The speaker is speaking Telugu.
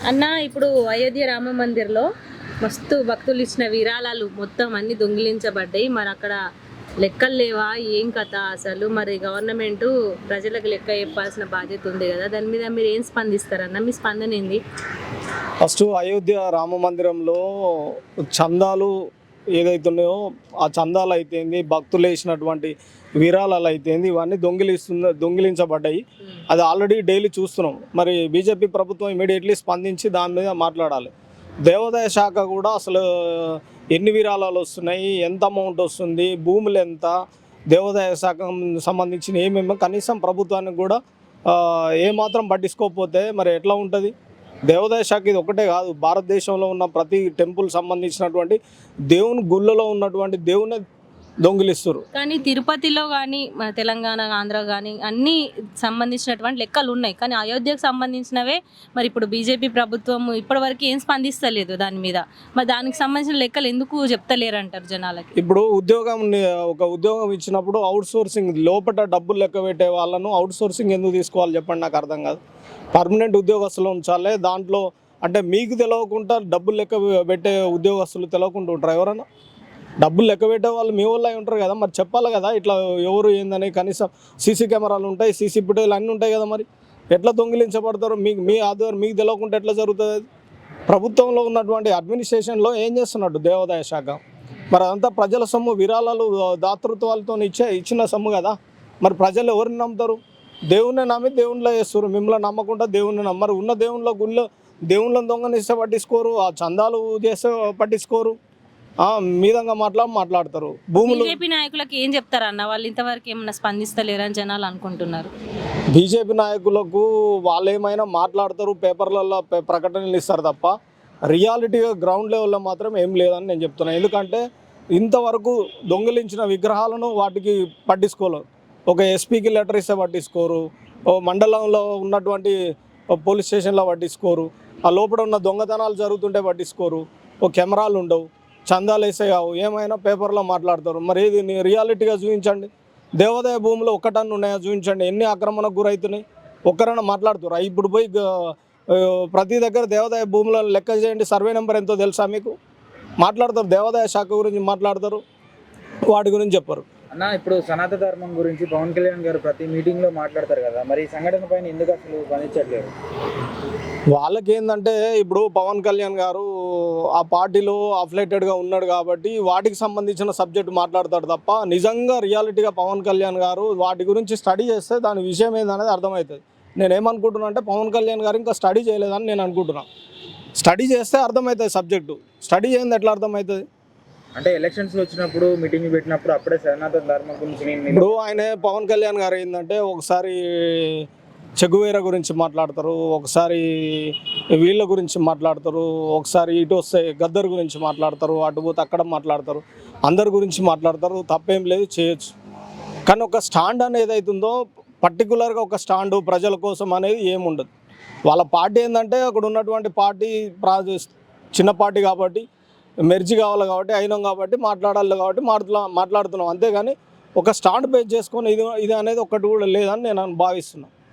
అన్న ఇప్పుడు అయోధ్య రామ మందిర్లో మస్తు భక్తులు ఇచ్చిన విరాళాలు మొత్తం అన్ని దొంగిలించబడ్డాయి. మరి అక్కడ లెక్కలు లేవా? ఏం కథ అసలు? మరి గవర్నమెంట్ ప్రజలకు లెక్క చెప్పాల్సిన బాధ్యత ఉంది కదా, దాని మీద మీరు ఏం స్పందిస్తారన్న? మీ స్పందన ఏంది? ఫస్ట్ అయోధ్య రామ మందిరంలో చందాలు ఏదైతున్నాయో ఆ చందాలు అయితేంది, భక్తులు వేసినటువంటి విరాళాలు అయితేంది, ఇవన్నీ దొంగిలించబడ్డాయి. అది ఆల్రెడీ డైలీ చూస్తున్నాం. మరి బీజేపీ ప్రభుత్వం ఇమీడియట్లీ స్పందించి దాని మీద మాట్లాడాలి. దేవాదాయ శాఖ కూడా అసలు ఎన్ని విరాళాలు వస్తున్నాయి, ఎంత అమౌంట్ వస్తుంది, భూములు ఎంత, దేవాదాయ శాఖ సంబంధించిన ఏమేమో కనీసం ప్రభుత్వానికి కూడా ఏమాత్రం పట్టించుకోకపోతే మరి ఎట్లా ఉంటుంది? దేవాదాయ శాఖ ఇది ఒకటే కాదు, భారతదేశంలో ఉన్న ప్రతి టెంపుల్ సంబంధించినటువంటి దేవుని గుళ్ళలో ఉన్నటువంటి దేవుని దొంగిలిస్తారు. కానీ తిరుపతిలో కానీ తెలంగాణ, ఆంధ్ర కానీ అన్ని సంబంధించినటువంటి లెక్కలు ఉన్నాయి. కానీ అయోధ్యకు సంబంధించినవే మరి ఇప్పుడు బీజేపీ ప్రభుత్వం ఇప్పటివరకు ఏం స్పందిస్తలేదు దాని మీద. మరి దానికి సంబంధించిన లెక్కలు ఎందుకు చెప్తలేరు అంటారు జనాలకి? ఇప్పుడు ఒక ఉద్యోగం ఇచ్చినప్పుడు అవుట్ సోర్సింగ్ లోపల డబ్బులు లెక్క పెట్టే వాళ్ళను అవుట్ సోర్సింగ్ ఎందుకు తీసుకోవాలి చెప్పండి? నాకు అర్థం కాదు. పర్మనెంట్ ఉద్యోగస్తులు ఉంచాలి దాంట్లో. అంటే మీకు తెలియకుండా డబ్బులు లెక్క పెట్టే ఉద్యోగస్తులు తెలియకుండా ఉంటారు ఎవరన్నా? డబ్బులు లెక్క పెట్టే వాళ్ళు మీ వాళ్ళు అయి ఉంటారు కదా, మరి చెప్పాలి కదా ఇట్లా ఎవరు ఏందని. కనీసం సీసీ కెమెరాలు ఉంటాయి, సీసీ ఫుటేజ్లు అన్నీ ఉంటాయి కదా, మరి ఎట్లా దొంగిలించబడతారు? మీ ఆధార్ మీకు తెలియకుండా ఎట్లా జరుగుతుంది? అది ప్రభుత్వంలో ఉన్నటువంటి అడ్మినిస్ట్రేషన్లో ఏం చేస్తున్నట్టు దేవాదాయ శాఖ? మరి అదంతా ప్రజల సొమ్ము, విరాళాలు దాతృత్వాలతో ఇచ్చిన సొమ్ము కదా. మరి ప్రజలు ఎవరిని నమ్ముతారు? దేవుణ్ణి నమ్మి దేవుణ్ణిలో చేస్తారు. మిమ్మల్ని నమ్మకుండా దేవుణ్ణి నమ్మరు. ఉన్న దేవుళ్ళ గుళ్ళో దేవుళ్ళని దొంగనిస్తే పట్టించుకోరు, ఆ చందాలు చేస్తే పట్టించుకోరు, మీదంగా మాట్లాడతారు. భూములు బీజేపీ నాయకులకు ఏం చెప్తారన్న? వాళ్ళు ఇంతవరకు ఏమైనా స్పందిస్తలేరని జనాలు అనుకుంటున్నారు. బీజేపీ నాయకులకు వాళ్ళు ఏమైనా మాట్లాడతారు, పేపర్లలో ప్రకటనలు ఇస్తారు తప్ప రియాలిటీగా గ్రౌండ్ లెవెల్లో మాత్రం ఏం లేదని నేను చెప్తున్నాను. ఎందుకంటే ఇంతవరకు దొంగిలించిన విగ్రహాలను వాటికి పట్టించుకోలేరు. ఒక ఎస్పీకి లెటర్ ఇస్తే పట్టించుకోరు, ఓ మండలంలో ఉన్నటువంటి పోలీస్ స్టేషన్లో పట్టించుకోరు, ఆ లోపల ఉన్న దొంగతనాలు జరుగుతుంటే పట్టించుకోరు, ఓ కెమెరాలు ఉండవు, చందాలు వేసే కావు, ఏమైనా పేపర్లో మాట్లాడతారు. మరి ఇది రియాలిటీగా చూపించండి. దేవాదాయ భూములు ఒక్కటన్ను ఉన్నాయో చూపించండి. ఎన్ని ఆక్రమణకు గురవుతున్నాయి ఒక్కరైనా మాట్లాడుతారు? ఇప్పుడు పోయి ప్రతి దగ్గర దేవాదాయ భూములను లెక్క చేయండి, సర్వే నెంబర్ ఎంతో తెలుసా మీకు? మాట్లాడతారు, దేవాదాయ శాఖ గురించి మాట్లాడతారు, వాటి గురించి చెప్పరు. అన్న, ఇప్పుడు సనాతన ధర్మం గురించి పవన్ కళ్యాణ్ గారు ప్రతి మీటింగ్లో మాట్లాడతారు కదా, మరి ఈ సంఘటన పైన ఎందుకు అసలు స్పందించట్లేదు? వాళ్ళకి ఏంటంటే ఇప్పుడు పవన్ కళ్యాణ్ గారు ఆ పార్టీలో అఫిలేటెడ్గా ఉన్నాడు కాబట్టి వాటికి సంబంధించిన సబ్జెక్ట్ మాట్లాడతాడు తప్ప నిజంగా రియాలిటీగా పవన్ కళ్యాణ్ గారు వాటి గురించి స్టడీ చేస్తే దాని విషయం ఏందనేది అర్థమవుతుంది. నేనేమనుకుంటున్నా అంటే పవన్ కళ్యాణ్ గారు ఇంకా స్టడీ చేయలేదని నేను అనుకుంటున్నాను. స్టడీ చేస్తే అర్థమవుతుంది సబ్జెక్టు, స్టడీ చేయండి ఎట్లా అర్థమవుతుంది? అంటే ఎలక్షన్స్ వచ్చినప్పుడు మీటింగ్ పెట్టినప్పుడు అప్పుడే సనాతన ధర్మం గురించి ఇప్పుడు ఆయన పవన్ కళ్యాణ్ గారు ఏంటంటే ఒకసారి చెగువేరా గురించి మాట్లాడతారు, ఒకసారి వీళ్ళ గురించి మాట్లాడతారు, ఒకసారి ఇటు వస్తే గద్దర్ గురించి మాట్లాడతారు, అటు పోతే అక్కడ మాట్లాడతారు, అందరి గురించి మాట్లాడతారు. తప్పేం లేదు, చేయొచ్చు. కానీ ఒక స్టాండ్ అనేది ఏదైతుందో పర్టికులర్గా ఒక స్టాండు ప్రజల కోసం అనేది ఏముండదు. వాళ్ళ పార్టీ ఏంటంటే అక్కడ ఉన్నటువంటి పార్టీ చిన్న పార్టీ కాబట్టి మెర్జీ కావాలి కాబట్టి అయినాం కాబట్టి మాట్లాడాలి కాబట్టి మాట్లాడుతున్నాం. అంతేగాని ఒక స్టాండ్ బేస్ చేసుకొని ఇది అనేది ఒక్కటి కూడా లేదని నేను భావిస్తున్నాను.